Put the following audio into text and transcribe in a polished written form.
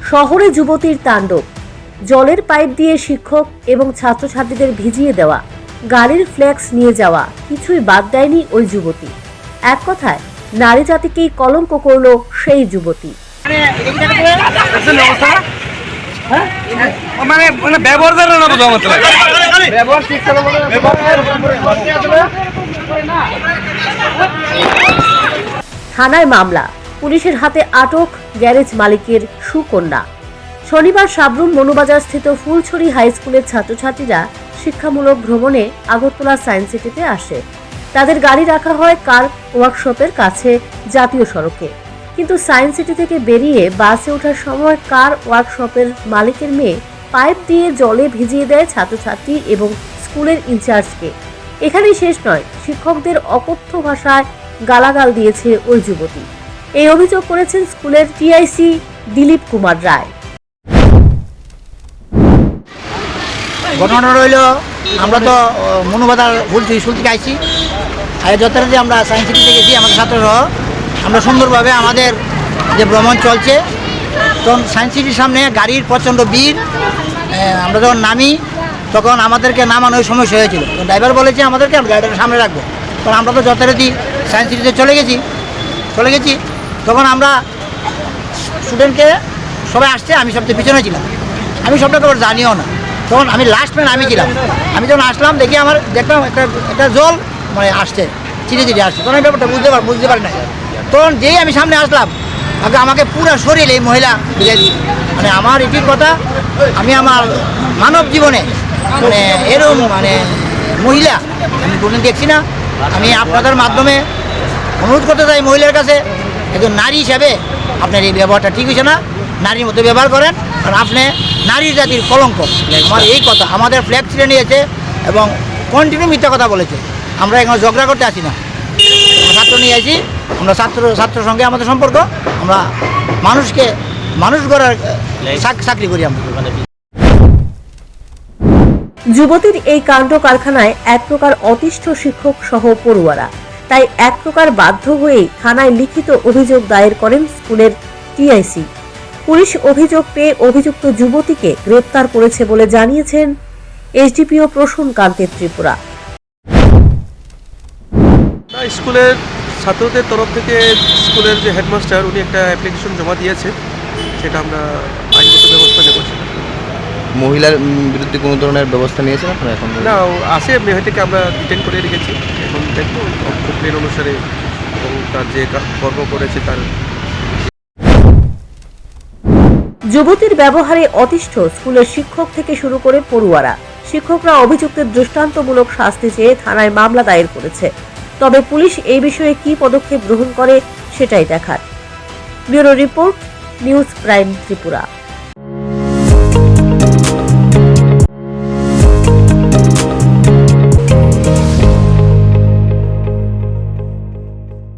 শহরে যুবতীর তাণ্ডব, জলের পাইপ দিয়ে শিক্ষক এবং ছাত্রছাত্রীদের ভিজিয়ে দেওয়া, গাড়ির ফ্ল্যাক্স নিয়ে যাওয়া, কিছুই বাদ দেয়নি ওই যুবতী। এক কথায় নারী জাতিকেই কলঙ্ক করল সেই যুবতী। থানায় মামলা, পুলিশের হাতে আটক গ্যারেজ মালিকের সুকন্যা। শনিবার সাবরুম মনুবাজার স্থিত ফুলছড়ি হাই স্কুলের ছাত্রছাত্রীরা শিক্ষামূলক ভ্রমণে আগরতলা সায়েন্স সিটিতে আসে। তাদের গাড়ি রাখা হয় কার ওয়ার্কশপের কাছে জাতীয় সড়কে, কিন্তু সায়েন্স সিটি থেকে বেরিয়ে বাসে ওঠার সময় কার ওয়ার্কশপের মালিকের মেয়ে পাইপ দিয়ে জলে ভিজিয়ে দেয় ছাত্রছাত্রী এবং স্কুলের ইনচার্জকে। এখানেই শেষ নয়, শিক্ষকদের অকথ্য ভাষায় গালাগাল দিয়েছে ওই যুবতী। এই অভিযোগ করেছেন স্কুলের টিআইসি দিলীপ কুমার রায়। ঘটনা রইল, আমরা তো মনুবাজার ফুলছড়ি স্কুল থেকে আইছি, আর যতটা যে আমরা সায়েন্স সিটিতে গেছি আমাদের ছাত্রসহ আমরা সুন্দরভাবে আমাদের যে ভ্রমণ চলছে, তখন সায়েন্স সিটির সামনে গাড়ির প্রচণ্ড ভিড়। আমরা যখন নামি তখন আমাদেরকে নামানোর সমস্যা হয়েছিল, ড্রাইভার বলেছে আমাদেরকে গাড়িটাকে সামনে রাখবো। কারণ আমরা তো যথারীতি সায়েন্স সিটিতে চলে গেছি। তখন আমরা স্টুডেন্টকে সবাই আসছে, আমি সবচেয়ে পিছনে ছিলাম, আমি সবটাকে আবার জানিও না। তখন আমি লাস্ট ম্যান আমি ছিলাম। আমি যখন আসলাম দেখি দেখলাম একটা জল মানে আসছে, চিড়ে আসছে। তখন আমি ব্যাপারটা বুঝতে পারি না। তখন যেই আমি সামনে আসলাম আমাকে পুরো শরীরে এই মহিলা বুঝাই দিই। মানে আমার এটির কথা, আমি আমার মানব জীবনে মানে এরকম মানে মহিলা আমি কোনোদিন দেখছি না। আমি আপনাদের মাধ্যমে অনুরোধ করতে চাই মহিলার কাছে, একজন নারী হিসাবে আপনার এই ব্যবহারটা ঠিক হয়েছে না। নারীর মতো ব্যবহার করেন, কারণ আপনি নারী জাতির কলঙ্ক। আমার এই কথা, আমাদের ফ্ল্যাগ ছিঁড়ে নিয়েছে এবং কন্টিনিউ মিথ্যা কথা বলেছে। আমরা এখানে ঝগড়া করতে আসি না, ছাত্র নিয়ে আসি। আমরা ছাত্র সঙ্গে আমাদের সম্পর্ক, আমরা মানুষকে মানুষ গড়ার চাকরি করি আমরা। যুবতীর এই কাণ্ড কারখানায় এক প্রকার অতিষ্ঠ শিক্ষক সহ পড়ুয়ারা, তাই এক প্রকার বাধ্য হয়েই থানায় লিখিত অভিযোগ দায়ের করেন স্কুলের টিআইসি। পুলিশ অভিযোগ পেয়ে অভিযুক্ত যুবতীকে গ্রেপ্তার করেছে বলে জানিয়েছেন এসডিপিও প্রসূন কান্তের ত্রিপুরা। স্কুলের ছাত্রদের তরফ থেকে স্কুলের যে হেডমাস্টার উনি একটা অ্যাপ্লিকেশন জমা দিয়েছে, সেটা আমরা আইনগত ব্যবস্থা নেব। মহিলার বিরুদ্ধে কোনো ধরনের ব্যবস্থা নিয়েছেন আপনারা এখন? না, আসে মেয়েটিকে আমরা ডিটেইন করে রেখেছি। এখন দেখবো কমপ্লেন অনুসারে এবং তার যে কর্ম করেছে তার। যুবতীর ব্যবহারে অতিষ্ঠ স্কুলের শিক্ষক থেকে শুরু করে পড়ুয়ারা। শিক্ষকরা অভিযুক্তের দৃষ্টান্তমূলক শাস্তি চেয়ে থানায় মামলা দায়ের করেছে। তবে পুলিশ এই বিষয়ে কি পদক্ষেপ গ্রহণ করে সেটাই দেখার। Bureau report, news prime Tripura.